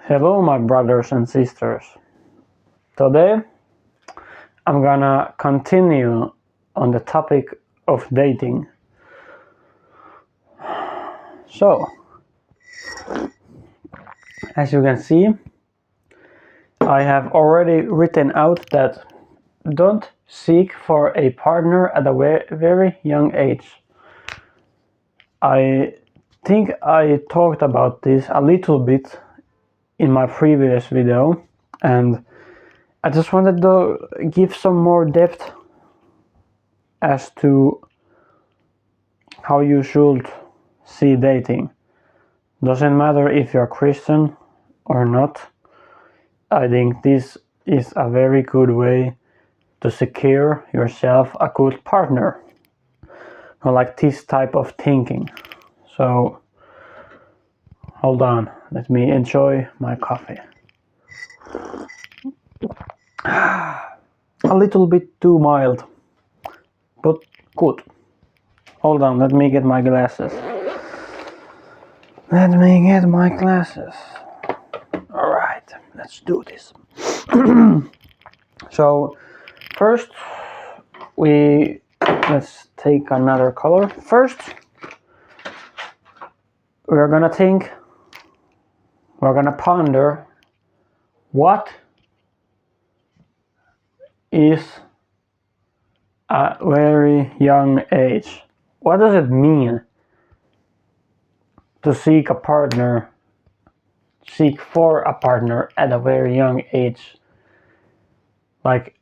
Hello, my brothers and sisters. Today I'm gonna continue on the topic of dating. So, as you can see, I have already written out that don't seek for a partner at a very young age. I think I talked about this a little bit in my previous video, and I just wanted to give some more depth as to how you should see dating. Doesn't matter if you're Christian or not. I think this is a very good way to secure yourself a good partner. I like this type of thinking. So hold on, let me enjoy my coffee. A little bit too mild, but good. Hold on, let me get my glasses. Alright, let's do this. So first let's take another color. First we're gonna ponder what is a very young age. What does it mean to seek for a partner at a very young age? Like,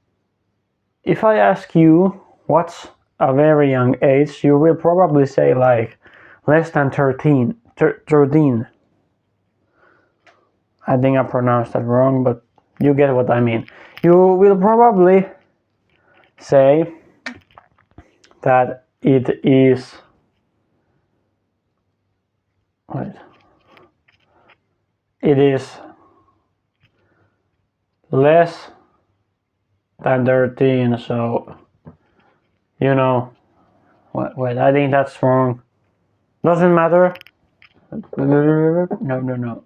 if I ask you what's a very young age, you will probably say like less than 13. I think I pronounced that wrong, but you get what I mean. You will probably say that it is less than 13, so wait, I think that's wrong. Doesn't matter. No,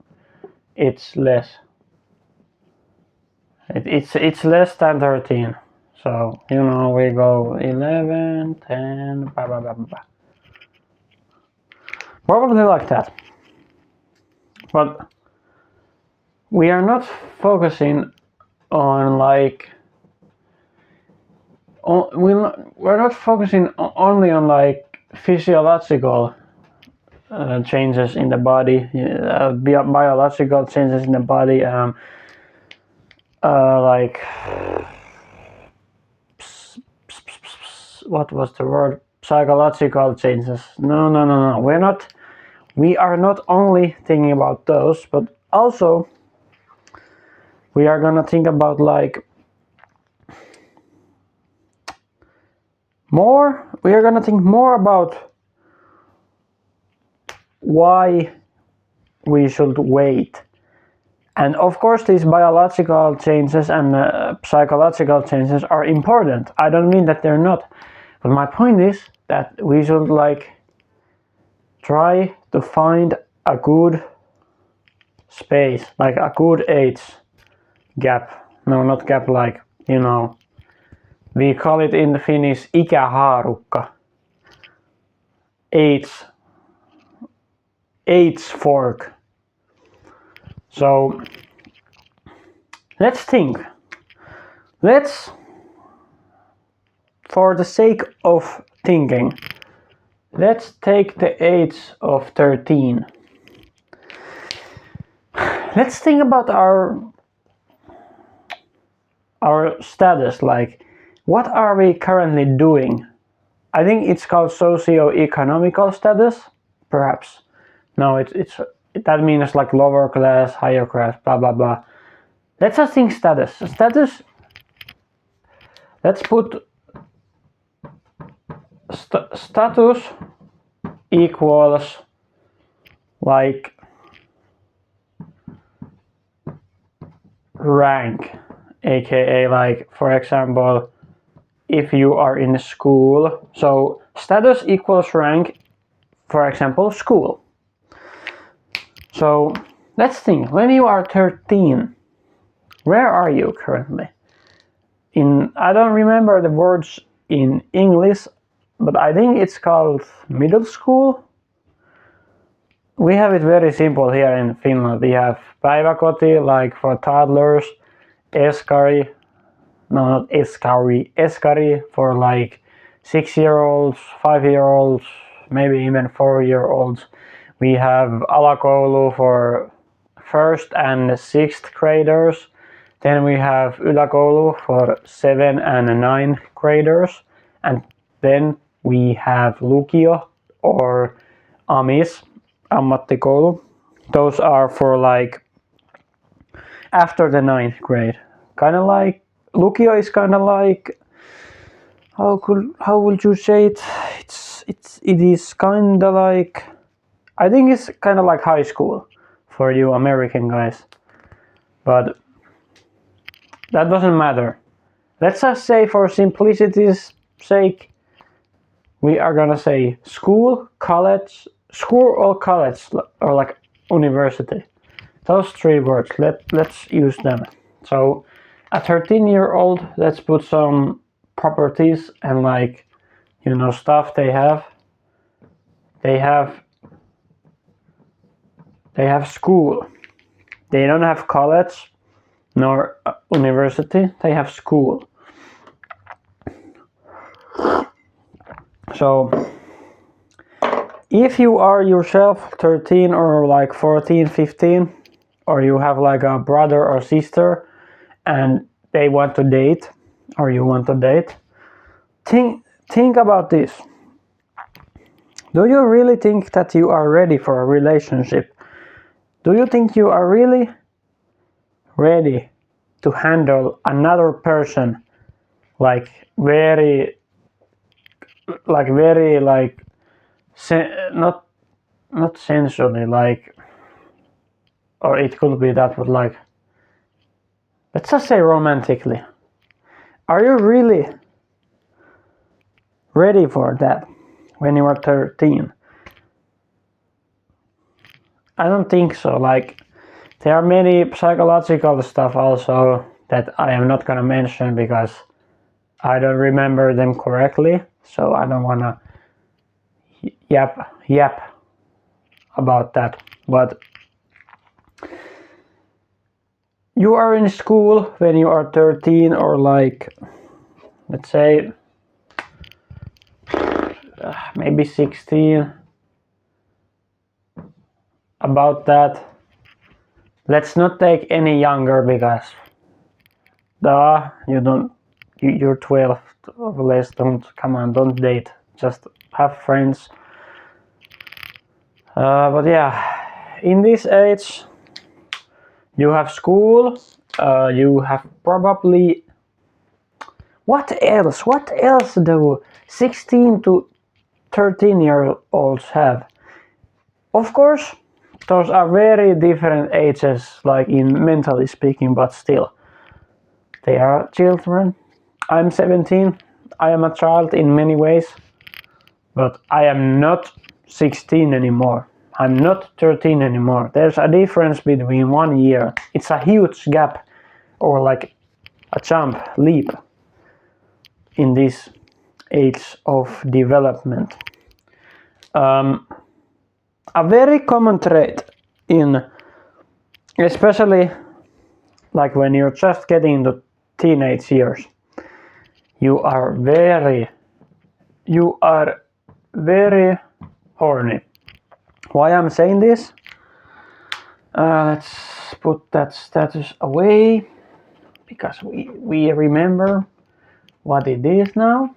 it's less. It's less than 13, so we go 11, 10, blah blah blah blah. Probably like that. But we are not focusing on we're not focusing only on like physiological changes in the body, biological changes in the body, like what was the word? Psychological changes. No. We are not only thinking about those, but also we are gonna think about we are gonna think more about why we should wait. And of course these biological changes and psychological changes are important. I don't mean that they're not, but my point is that we should try to find a good space, like a good age gap. No, not gap, we call it in Finnish ikähaarukka. Age fork. So let's think. For the sake of thinking, let's take the age of 13. Let's think about our status, what are we currently doing? I think it's called socio-economical status, perhaps. No, that means like lower class, higher class, blah blah blah. Let's just think status. Let's put status equals rank, aka for example, if you are in school, so status equals rank, for example, school. So let's think, when you are 13, where are you currently? I don't remember the words in English, but I think it's called middle school. We have it very simple here in Finland. We have päiväkoti, like for toddlers, eskari, no, not eskari, eskari for like 6-year-olds, 5-year-olds, maybe even 4-year-olds. We have alakoulu for 1st and 6th graders. Then we have yläkoulu for 7 and 9 graders. And then we have lukio or amis, ammattikoulu. Those are for like after the 9th grade. Kind of like lukio is kind of like, how would you say it? It is kind of like, I think it's kind of like high school for you American guys, but that doesn't matter. Let's just say, for simplicity's sake, we are gonna say school, college, school or college, or like university. Those 3 words, let's use them. So a 13-year-old, let's put some properties and like, you know, stuff they have. They have school. They don't have college nor university. They have school. So if you are yourself 13 or like 14, 15, or you have like a brother or sister and they want to date, or you want to date, think about this. Do you really think that you are ready for a relationship? Do you think you are really ready to handle another person like very not sensually, like, or it could be that, but like, let's just say romantically. Are you really ready for that when you are 13? I don't think so. Like, there are many psychological stuff also that I am not gonna mention because I don't remember them correctly, so I don't wanna yap about that. But you are in school when you are 13, or like, let's say maybe 16, about that. Let's not take any younger because you're 12 or less. Don't date, just have friends. But yeah, in this age you have school, you have probably, what else do 16 to 13-year-olds have? Of course, those are very different ages, like in mentally speaking, but still, they are children. I'm 17, I am a child in many ways, but I am not 16 anymore. I'm not 13 anymore. There's a difference between 1 year. It's a huge gap, or like a leap in this age of development. A very common trait especially like when you're just getting into teenage years, you are very horny. Why I'm saying this? Let's put that status away because we remember what it is now.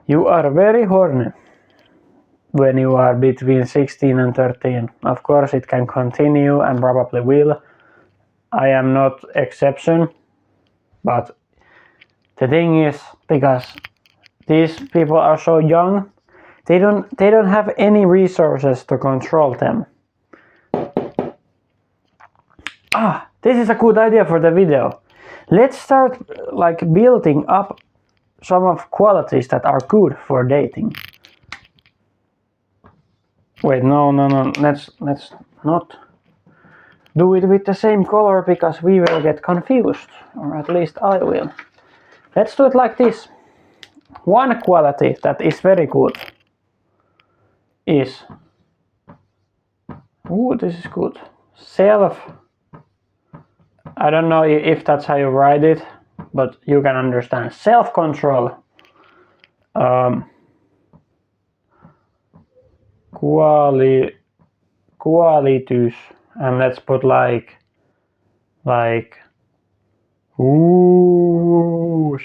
You are very horny when you are between 16 and 13. Of course, it can continue and probably will. I am not exception, but the thing is, because these people are so young, they don't have any resources to control them. This is a good idea for the video. Let's start like building up some of qualities that are good for dating. Wait, no. Let's not do it with the same color because we will get confused, or at least I will. Let's do it like this. One quality that is very good is, this is good, I don't know if that's how you write it, but you can understand. Self-control. Qualities, and let's put like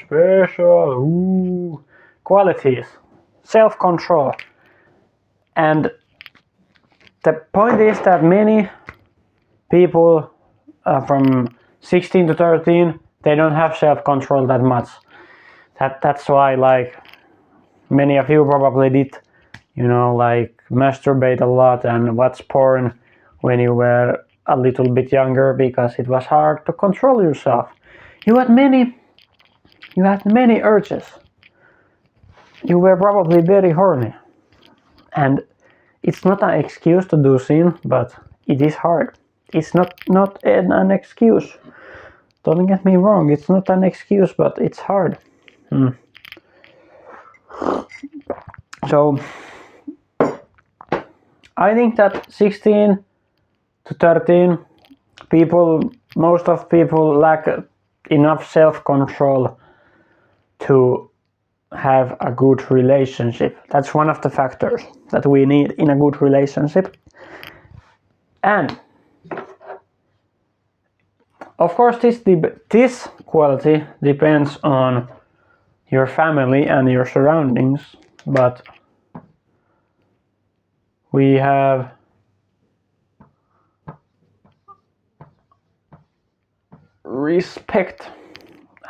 special, qualities, self-control. And the point is that many people from 16 to 13, they don't have self-control that much. That's why, like, many of you probably did, like masturbate a lot and watch porn when you were a little bit younger because it was hard to control yourself. You had many urges. You were probably very horny. And it's not an excuse to do sin, but it is hard. It's not an excuse. Don't get me wrong, it's not an excuse, but it's hard. So I think that 16 to 13 most of people lack enough self-control to have a good relationship. That's one of the factors that we need in a good relationship. And of course this quality depends on your family and your surroundings, but we have respect.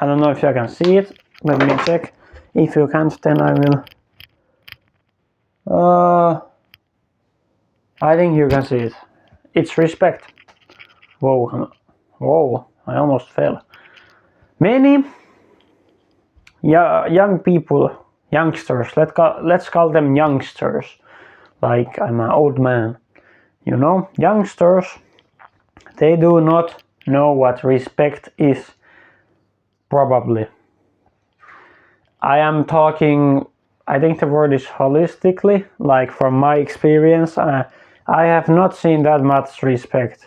I don't know if you can see it. Let me check. If you can't, then I will. I think you can see it. It's respect. Whoa, I almost fell. Many young people, youngsters, let's call them youngsters, like I'm an old man. Youngsters, they do not know what respect is, probably. I am talking, I think the word is holistically, like from my experience, I have not seen that much respect,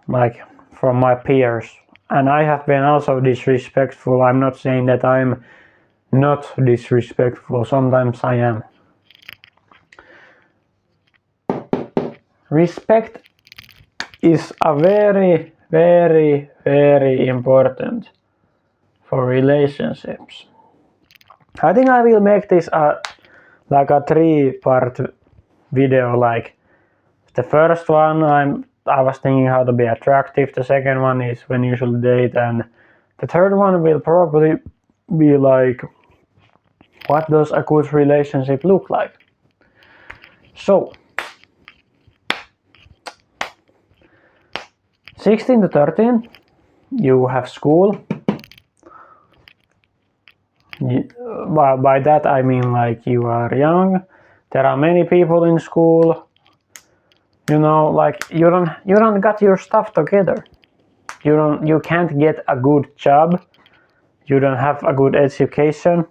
like from my peers. And I have been also disrespectful. I'm not saying that I'm not disrespectful, sometimes I am. Respect is a very, very, very important for relationships. I think I will make this like a 3-part video. Like the first one, I was thinking how to be attractive. The second one is when you should date, and the third one will probably be like, what does a good relationship look like? So 16 to 13, you have school. By that I mean like you are young. There are many people in school. Like you don't got your stuff together. You can't get a good job. You don't have a good education.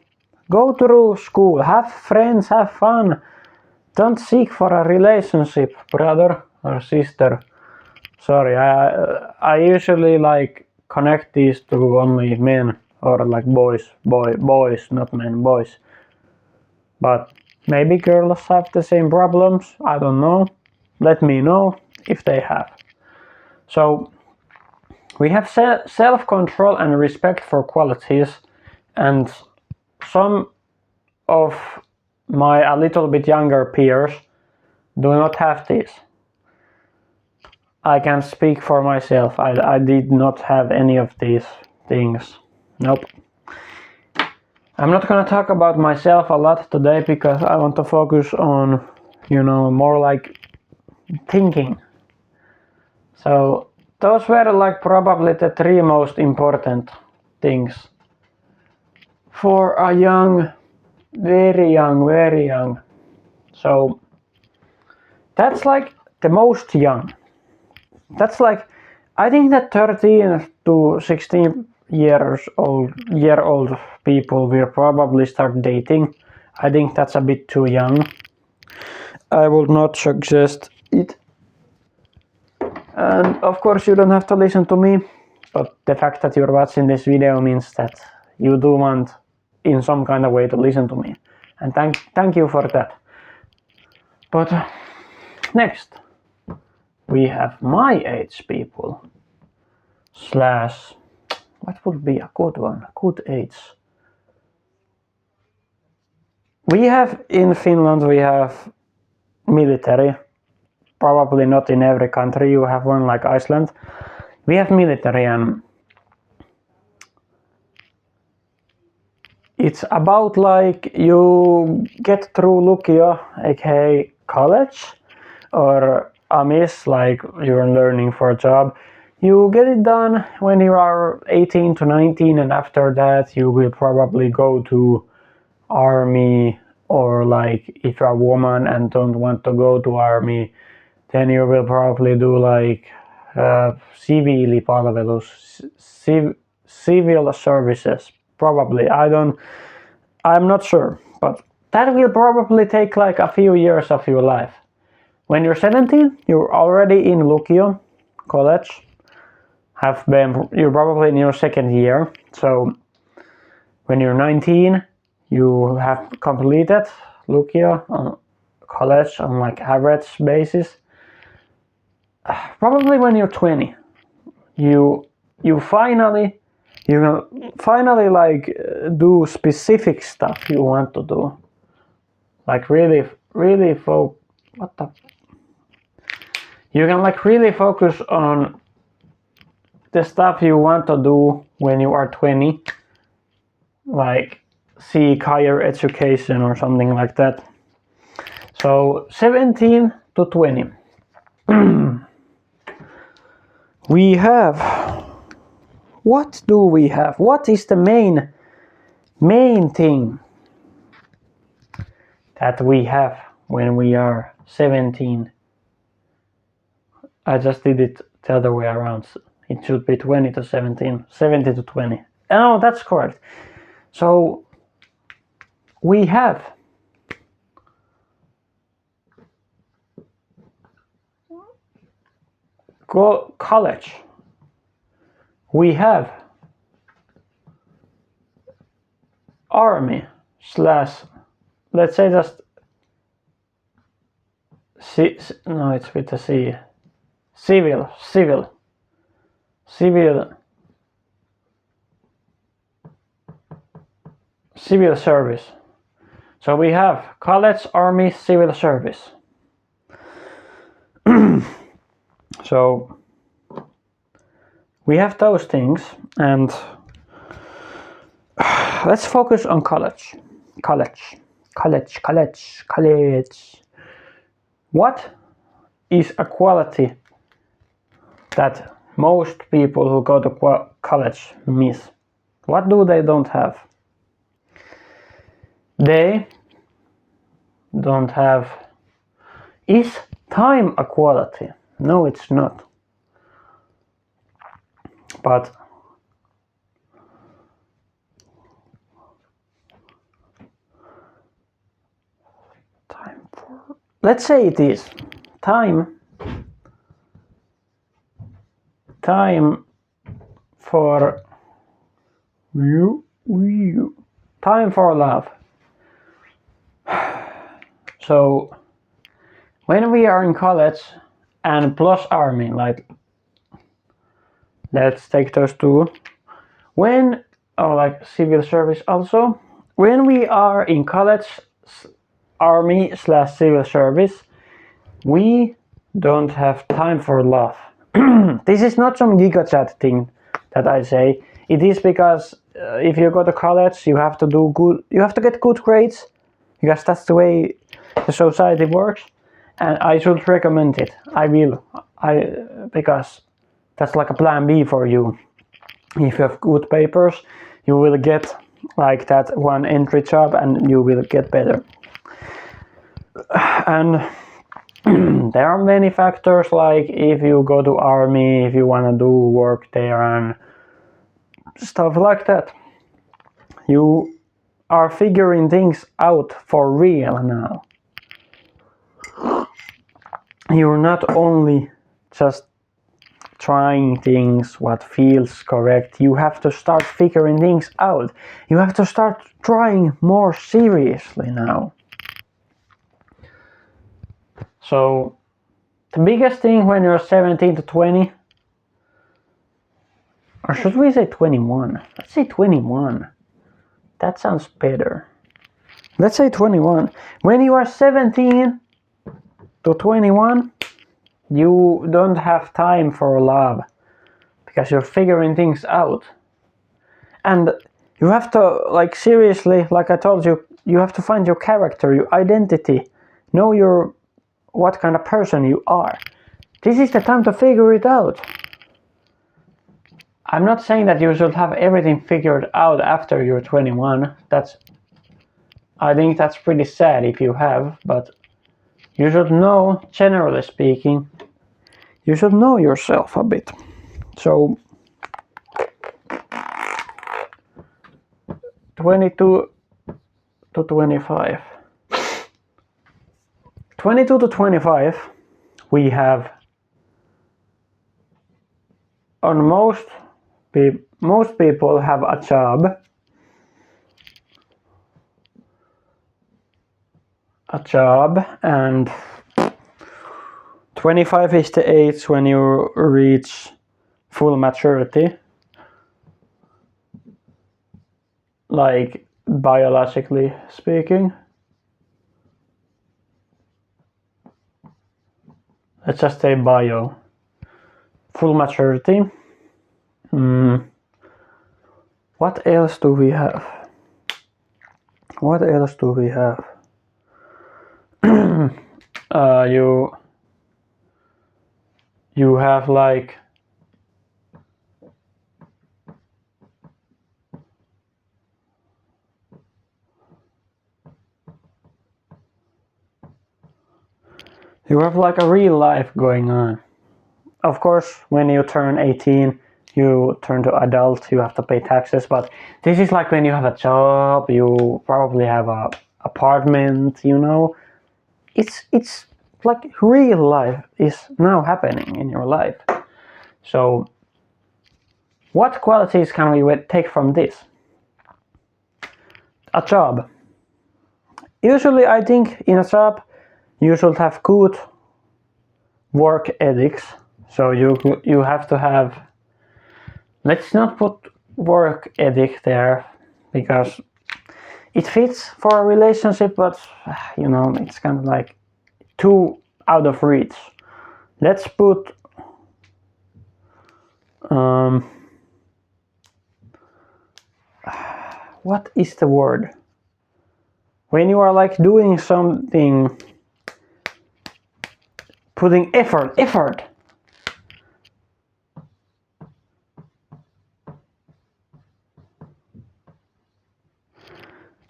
Go through school, have friends, have fun. Don't seek for a relationship, brother or sister. Sorry, I usually like connect these to only men or like boys, not men, boys. But maybe girls have the same problems. I don't know. Let me know if they have. So we have self-control and respect for qualities, and some of my a little bit younger peers do not have this. I can speak for myself. I did not have any of these things. Nope. I'm not gonna talk about myself a lot today because I want to focus on, more like thinking. So those were like probably the 3 most important things for a young, very young. So that's like the most young. That's like, I think that 13 to 16 year old people will probably start dating. I think that's a bit too young. I would not suggest it. And of course you don't have to listen to me, but the fact that you're watching this video means that you do want in some kind of way to listen to me. And thank you for that. But next we have my age people slash, what would be a good one, good age. We have in Finland, we have military. Probably not in every country you have one like Iceland. We have military, and it's about like you get through Lukio, aka college, or AMIS, like you're learning for a job. You get it done when you are 18 to 19, and after that you will probably go to army, or like if you're a woman and don't want to go to army, then you will probably do like siviilipalvelus, civil services, probably. I'm not sure, but that will probably take like a few years of your life. When you're 17, you're already in Lukio, college, you're probably in your second year. So when you're 19, you have completed Lukio, college on like average basis. Probably when you're 20, you finally like do specific stuff you want to do, like really you can like really focus on the stuff you want to do when you are 20, like seek higher education or something like that. So 17 to 20. We have, what do we have? What is the main thing that we have when we are 17? I just did it the other way around. It should be 20 to 17, 70 to 20. Oh, that's correct. So we have college. We have army slash, let's say just no, it's with the C. Civil service. So we have college, army, civil service. So we have those things, and let's focus on college. What is a quality that most people who go to college miss? What do they don't have? They don't have, is time a quality? No, it's not. But time for, let's say it is. Time for time for love. So when we are in college and plus army, like let's take those two, when, or like civil service also, when we are in college, army slash civil service, we don't have time for love. This is not some GigaChat thing that I say. It is because if you go to college, you have to do good, you have to get good grades, because that's the way the society works, and I should recommend it. I will, because that's like a plan B for you. If you have good papers, you will get like that one entry job and you will get better. And there are many factors, like if you go to army, if you want to do work there and stuff like that. You are figuring things out for real now. You're not only just trying things what feels correct. You have to start figuring things out. You have to start trying more seriously now. So the biggest thing when you're 17 to 20, or should we say 21? Let's say 21. That sounds better. Let's say 21. When you are 17 to 21, you don't have time for love because you're figuring things out. And you have to, like, seriously, like I told you, you have to find your character, your identity, know what kind of person you are. This is the time to figure it out. I'm not saying that you should have everything figured out after you're 21. I think that's pretty sad if you have, but you should know, generally speaking, you should know yourself a bit. So 22 to 25. 22 to 25, we have, on most people have a job. And 25 is the age when you reach full maturity, like biologically speaking. Let's just say bio. Full maturity. What else do we have? You have, like, a real life going on. Of course, when you turn 18, you turn to adult, you have to pay taxes, but this is like when you have a job, you probably have a apartment, you know. It's like real life is now happening in your life. So what qualities can we take from this? A job. Usually I think in a job you should have good work ethics. So you have to have, let's not put work ethic there because it fits for a relationship, but you know, it's kind of like too out of reach. Let's put what is the word? When you are like doing something, putting effort.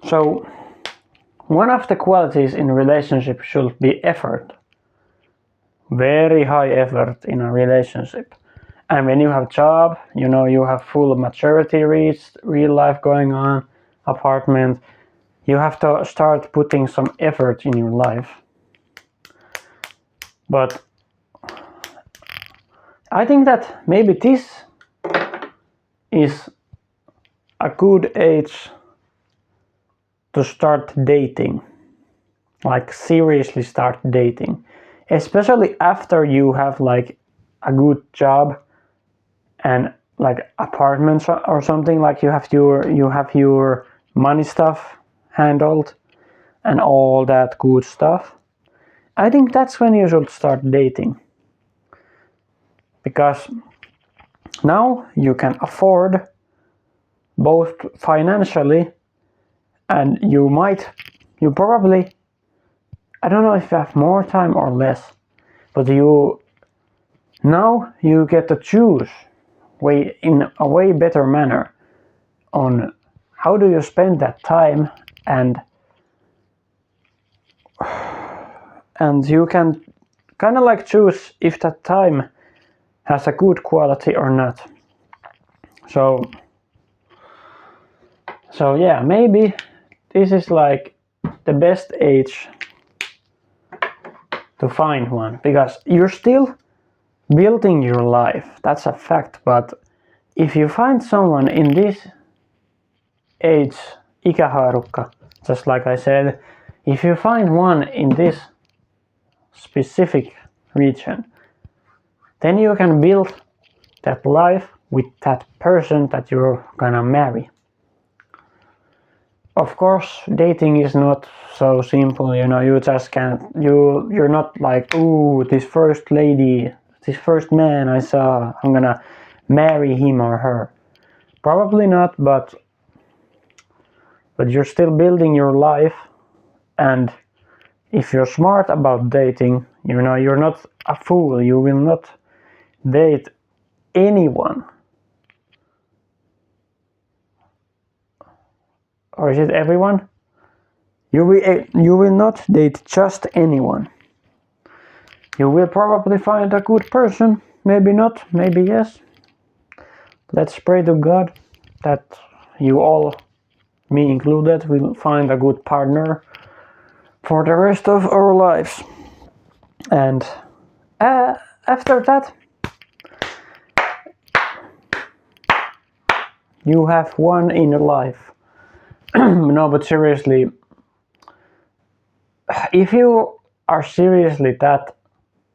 So one of the qualities in a relationship should be effort. Very high effort in a relationship. And when you have a job, you know, you have full maturity reached, real life going on, apartment, you have to start putting some effort in your life. But I think that maybe this is a good age to start dating, like seriously start dating, especially after you have like a good job and like apartments or something, like you have your money stuff handled and all that good stuff. I think that's when you should start dating, because now you can afford both financially, and you probably, I don't know if you have more time or less, but now you get to choose in a way better manner on how do you spend that time, and you can kind of like choose if that time has a good quality or not. So yeah, maybe this is like the best age to find one, because you're still building your life, that's a fact. But if you find someone in this age ikähaarukka, just like I said, if you find one in this specific region, then you can build that life with that person that you're gonna marry. Of course, dating is not so simple, you know. You just can't, you're not like, ooh, this first lady, this first man I saw, I'm gonna marry him or her. Probably not, but you're still building your life. And if you're smart about dating, you know, you're not a fool. You will not date anyone. Or is it everyone? You will not date just anyone. You will probably find a good person. Maybe not, maybe yes. Let's pray to God that you all, me included, will find a good partner for the rest of our lives. And after that, you have one in your life. No, but seriously, if you are seriously that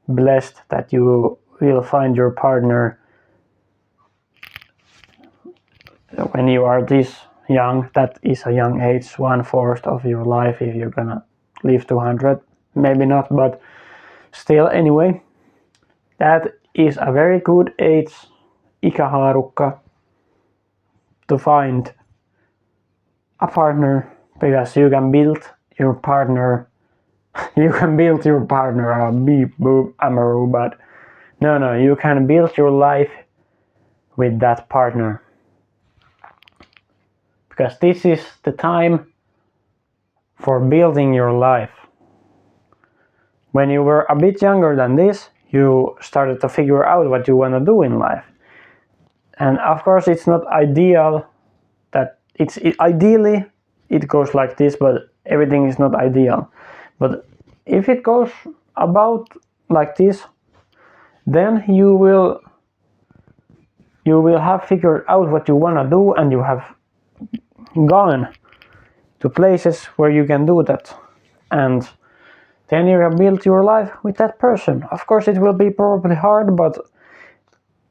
blessed that you will find your partner when you are this young, that is a young age, 1/4 of your life, if you're gonna live to 100, maybe not, but still, anyway, that is a very good age, ikähaarukka, to find a partner, because you can build your partner. You can build your partner, beep boop amaru, but no, you can build your life with that partner, because this is the time for building your life. When you were a bit younger than this, you started to figure out what you want to do in life, and of course it's not ideal that ideally it goes like this, but everything is not ideal. But if it goes about like this, then you will have figured out what you want to do, and you have gone to places where you can do that, and then you can build your life with that person. Of course it will be probably hard, but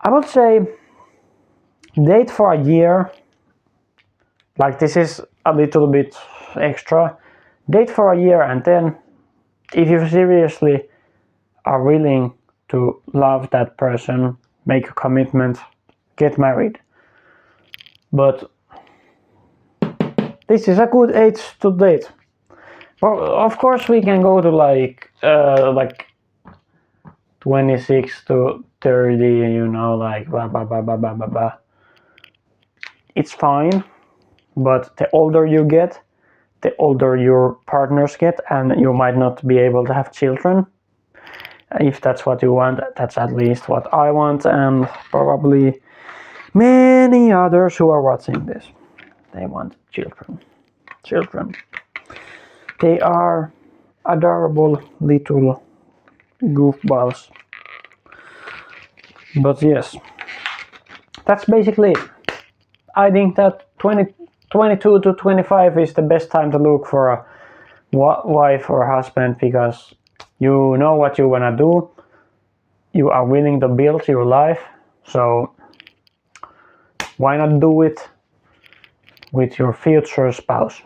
I would say date for a year. Like, this is a little bit extra. Date for a year, and then if you seriously are willing to love that person, make a commitment, get married. But this is a good age to date. Well, of course we can go to like 26 to 30, you know, like blah blah blah blah blah blah blah. It's fine, but the older you get, the older your partners get, and you might not be able to have children. If that's what you want, that's at least what I want, and probably many others who are watching this. They want children. They are adorable little goofballs. But yes, that's basically it. I think that 22 to 25 is the best time to look for a wife or husband, because you know what you want to do, you are willing to build your life, so why not do it with your future spouse?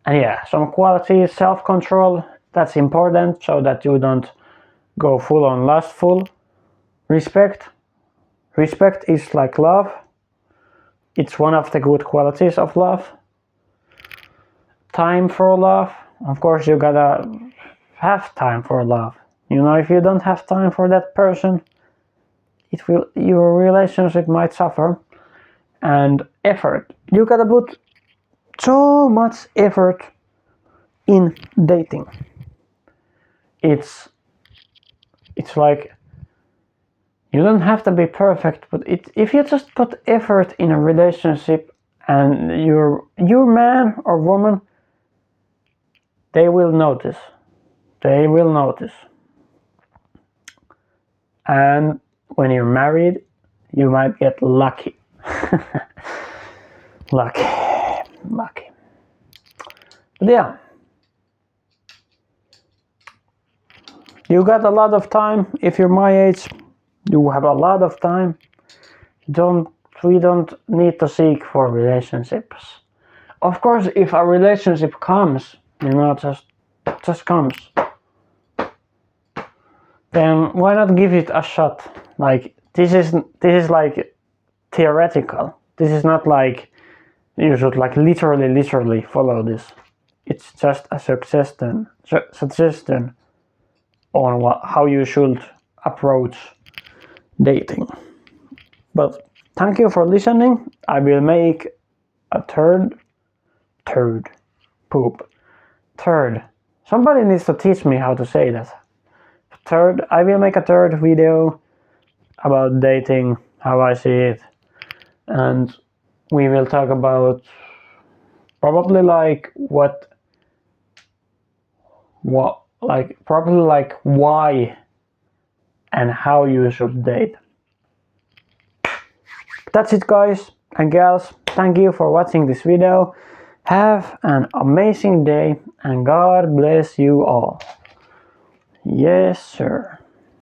And yeah, some qualities: self-control, that's important, so that you don't go full on lustful. Respect is like love, it's one of the good qualities of love. Time for love, of course you gotta have time for love. You know, if you don't have time for that person, your relationship might suffer. And effort, you gotta put so much effort in dating. It's it's like you don't have to be perfect, but if you just put effort in a relationship and your man or woman, they will notice. They will notice. And when you're married, you might get lucky. Lucky. But yeah. You got a lot of time. If you're my age, you have a lot of time. We don't need to seek for relationships. Of course, if a relationship comes, just comes, then why not give it a shot? Like this is like theoretical. This is not like you should like literally follow this. It's just a suggestion on how you should approach dating. But thank you for listening. I will make a third. Somebody needs to teach me how to say that. I will make a third video about dating, how I see it, and we will talk about probably like why and how you should date. That's it, guys and gals. Thank you for watching this video. Have an amazing day and God bless you all. Yes, sir.